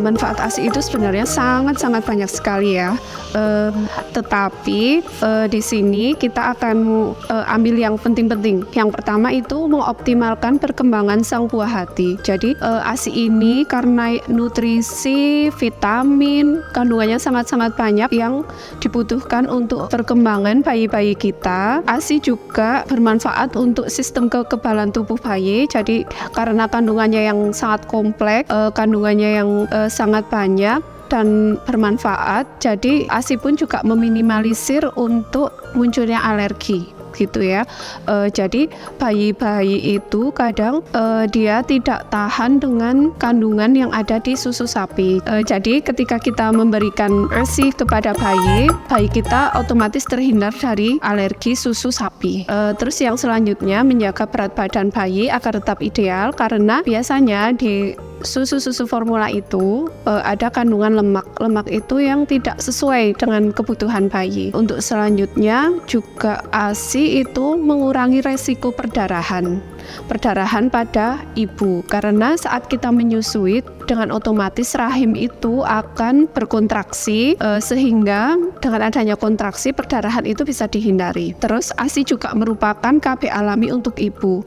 manfaat ASI itu sebenarnya sangat-sangat banyak sekali ya. Tetapi di sini kita akan ambil yang penting-penting. Yang pertama itu mengoptimalkan perkembangan sang buah hati. Jadi ASI ini karena nutrisi, vitamin, kandungannya sangat-sangat banyak yang dibutuhkan untuk perkembangan bayi-bayi kita. ASI juga bermanfaat untuk sistem kekebalan tubuh bayi. Jadi karena kandungannya yang sangat kompleks, kandungannya yang sangat banyak dan bermanfaat, jadi ASI pun juga meminimalisir untuk munculnya alergi gitu ya. Jadi bayi-bayi itu kadang dia tidak tahan dengan kandungan yang ada di susu sapi. Jadi ketika kita memberikan ASI kepada bayi kita otomatis terhindar dari alergi susu sapi. Terus yang selanjutnya menjaga berat badan bayi agar tetap ideal, karena biasanya di susu-susu formula itu ada kandungan lemak. Lemak itu yang tidak sesuai dengan kebutuhan bayi. Untuk selanjutnya juga ASI itu mengurangi resiko perdarahan pada ibu, karena saat kita menyusui dengan otomatis rahim itu akan berkontraksi, sehingga dengan adanya kontraksi perdarahan itu bisa dihindari. Terus ASI juga merupakan KB alami untuk ibu.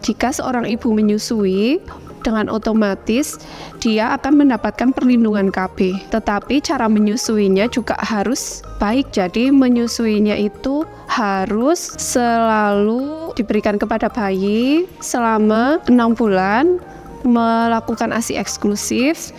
Jika seorang ibu menyusui, dengan otomatis dia akan mendapatkan perlindungan KB. Tetapi cara menyusuinya juga harus baik. Jadi menyusuinya itu harus selalu diberikan kepada bayi selama 6 bulan, melakukan ASI eksklusif.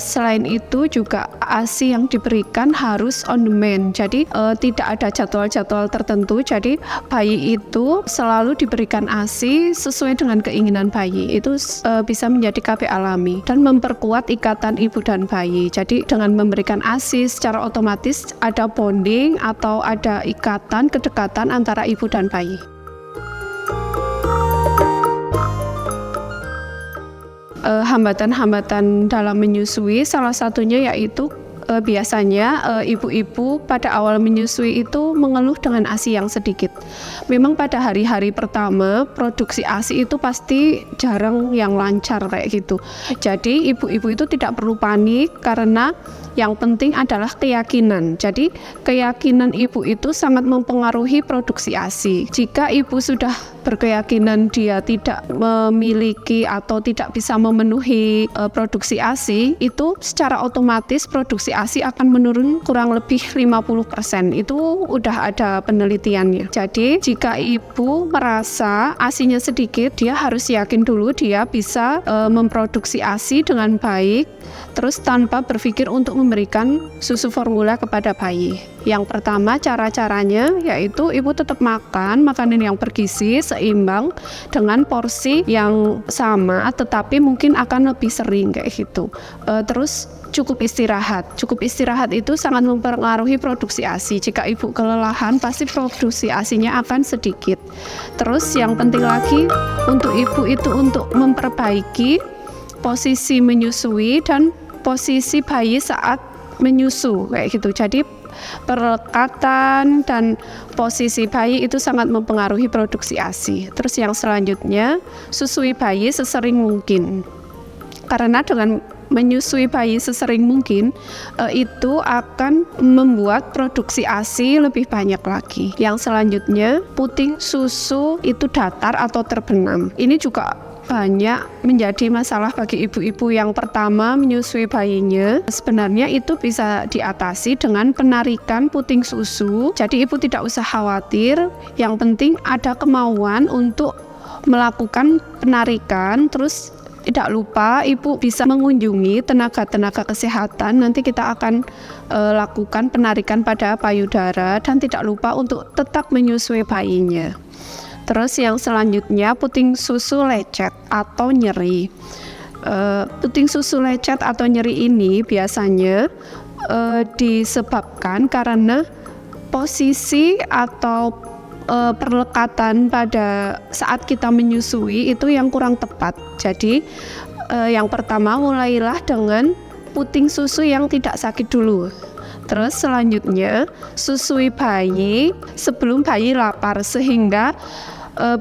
Selain itu juga ASI yang diberikan harus on demand, jadi tidak ada jadwal-jadwal tertentu. Jadi bayi itu selalu diberikan ASI sesuai dengan keinginan bayi. Itu bisa menjadi KB alami dan memperkuat ikatan ibu dan bayi. Jadi dengan memberikan ASI secara otomatis ada bonding atau ada ikatan, kedekatan antara ibu dan bayi. Hambatan-hambatan dalam menyusui salah satunya yaitu biasanya ibu-ibu pada awal menyusui itu mengeluh dengan ASI yang sedikit. Memang pada hari-hari pertama produksi ASI itu pasti jarang yang lancar kayak gitu. Jadi ibu-ibu itu tidak perlu panik, karena yang penting adalah keyakinan. Jadi keyakinan ibu itu sangat mempengaruhi produksi ASI. Jika ibu sudah berkeyakinan dia tidak memiliki atau tidak bisa memenuhi produksi ASI, itu secara otomatis produksi ASI akan menurun kurang lebih 50%. Itu udah ada penelitiannya. Jadi jika ibu merasa ASInya sedikit, dia harus yakin dulu dia bisa memproduksi ASI dengan baik, terus tanpa berpikir untuk memberikan susu formula kepada bayi. Yang pertama cara-caranya yaitu ibu tetap makan makanan yang bergizi seimbang dengan porsi yang sama, tetapi mungkin akan lebih sering kayak gitu. Terus cukup istirahat. Cukup istirahat itu sangat mempengaruhi produksi ASI. Jika ibu kelelahan, pasti produksi ASInya akan sedikit. Terus yang penting lagi untuk ibu itu untuk memperbaiki posisi menyusui dan posisi bayi saat menyusu kayak gitu. Jadi perlekatan dan posisi bayi itu sangat mempengaruhi produksi ASI. Terus yang selanjutnya, susui bayi sesering mungkin. Karena dengan menyusui bayi sesering mungkin itu akan membuat produksi ASI lebih banyak lagi. Yang selanjutnya, puting susu itu datar atau terbenam. Ini juga banyak menjadi masalah bagi ibu-ibu yang pertama menyusui bayinya. Sebenarnya itu bisa diatasi dengan penarikan puting susu. Jadi ibu tidak usah khawatir, yang penting ada kemauan untuk melakukan penarikan. Terus tidak lupa ibu bisa mengunjungi tenaga-tenaga kesehatan. Nanti kita akan lakukan penarikan pada payudara, dan tidak lupa untuk tetap menyusui bayinya. Terus yang selanjutnya, puting susu lecet atau nyeri. Puting susu lecet atau nyeri ini biasanya disebabkan karena posisi atau perlekatan pada saat kita menyusui itu yang kurang tepat. Jadi yang pertama, mulailah dengan puting susu yang tidak sakit dulu. Terus selanjutnya, susui bayi sebelum bayi lapar, sehingga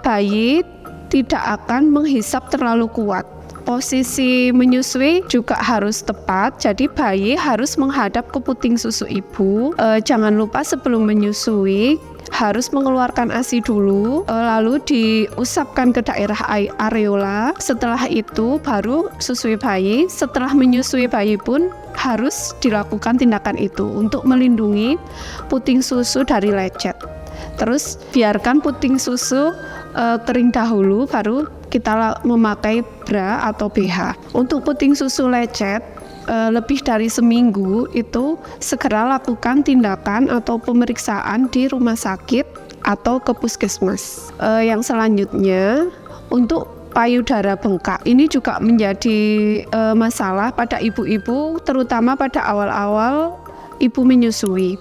bayi tidak akan menghisap terlalu kuat. Posisi menyusui juga harus tepat, jadi bayi harus menghadap ke puting susu ibu. Jangan lupa sebelum menyusui harus mengeluarkan ASI dulu, lalu diusapkan ke daerah areola. Setelah itu baru susui bayi. Setelah menyusui bayi pun harus dilakukan tindakan itu untuk melindungi puting susu dari lecet. Terus biarkan puting susu kering dahulu, baru kita memakai bra atau BH. Untuk puting susu lecet lebih dari seminggu itu segera lakukan tindakan atau pemeriksaan di rumah sakit atau ke puskesmas. Yang selanjutnya untuk payudara bengkak, ini juga menjadi masalah pada ibu-ibu, terutama pada awal-awal ibu menyusui.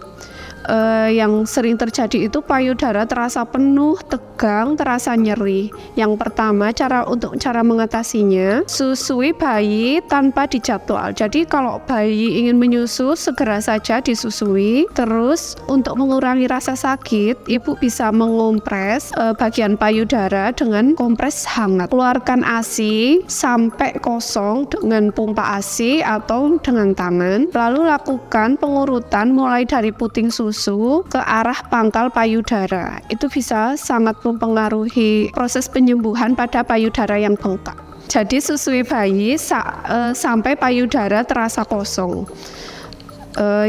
Yang sering terjadi itu payudara terasa penuh, tegang, terasa nyeri. Yang pertama, cara mengatasinya, susui bayi tanpa dijadwal. Jadi kalau bayi ingin menyusu, segera saja disusui. Terus untuk mengurangi rasa sakit, ibu bisa mengompres bagian payudara dengan kompres hangat. Keluarkan ASI sampai kosong dengan pompa ASI atau dengan tangan. Lalu lakukan pengurutan mulai dari puting susu ke arah pangkal payudara. Itu bisa sangat mempengaruhi proses penyembuhan pada payudara yang bengkak. Jadi susui bayi sampai payudara terasa kosong.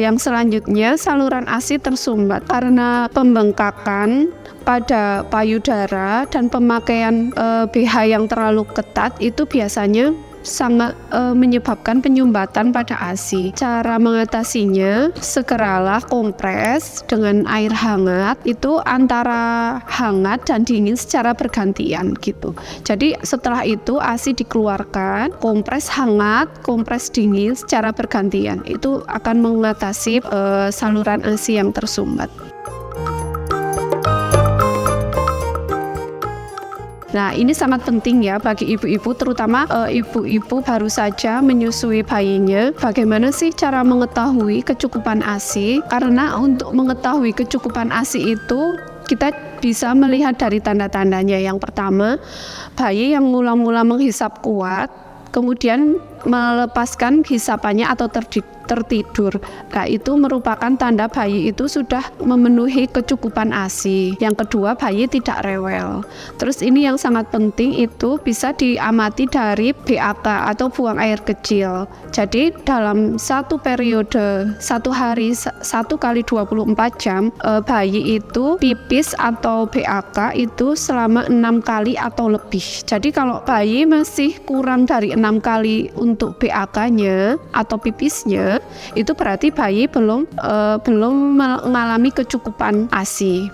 Yang selanjutnya, saluran ASI tersumbat karena pembengkakan pada payudara dan pemakaian BH yang terlalu ketat itu biasanya sangat menyebabkan penyumbatan pada ASI. Cara mengatasinya, segeralah kompres dengan air hangat, itu antara hangat dan dingin secara bergantian gitu. Jadi setelah itu ASI dikeluarkan, kompres hangat, kompres dingin secara bergantian. Itu akan mengatasi saluran ASI yang tersumbat. Nah, ini sangat penting ya bagi ibu-ibu, terutama ibu-ibu baru saja menyusui bayinya. Bagaimana sih cara mengetahui kecukupan ASI? Karena untuk mengetahui kecukupan ASI itu kita bisa melihat dari tanda-tandanya. Yang pertama, bayi yang mula-mula menghisap kuat, kemudian melepaskan hisapannya atau tertidur. Nah, itu merupakan tanda bayi itu sudah memenuhi kecukupan ASI. Yang kedua, bayi tidak rewel. Terus ini yang sangat penting, itu bisa diamati dari BAK atau buang air kecil. Jadi dalam satu periode, satu hari 1 kali 24 jam, bayi itu pipis atau BAK itu selama 6 kali atau lebih. Jadi kalau bayi masih kurang dari 6 kali untuk BAK-nya atau pipisnya, itu berarti bayi belum mengalami kecukupan ASI.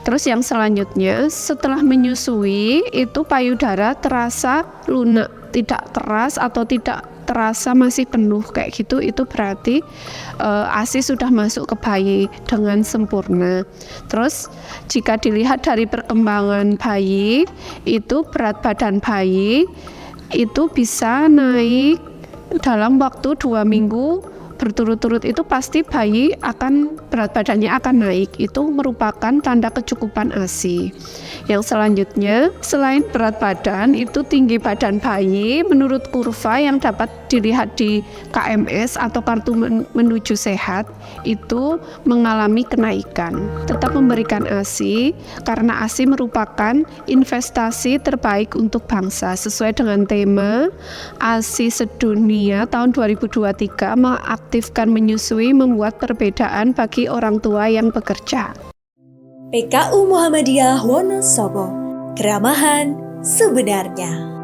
Terus yang selanjutnya, setelah menyusui itu payudara terasa lunak, tidak keras atau tidak terasa masih penuh kayak gitu, itu berarti ASI sudah masuk ke bayi dengan sempurna. Terus jika dilihat dari perkembangan bayi, itu berat badan bayi itu bisa naik dalam waktu 2 minggu berturut-turut, itu pasti bayi berat badannya akan naik. Itu merupakan tanda kecukupan ASI. Yang selanjutnya, selain berat badan, itu tinggi badan bayi menurut kurva yang dapat dilihat di KMS atau kartu menuju sehat, itu mengalami kenaikan. Tetap memberikan ASI karena ASI merupakan investasi terbaik untuk bangsa. Sesuai dengan tema ASI sedunia tahun 2023, mengaktifkan menyusui membuat perbedaan bagi orang tua yang bekerja. PKU Muhammadiyah Wonosobo, keramahan sebenarnya.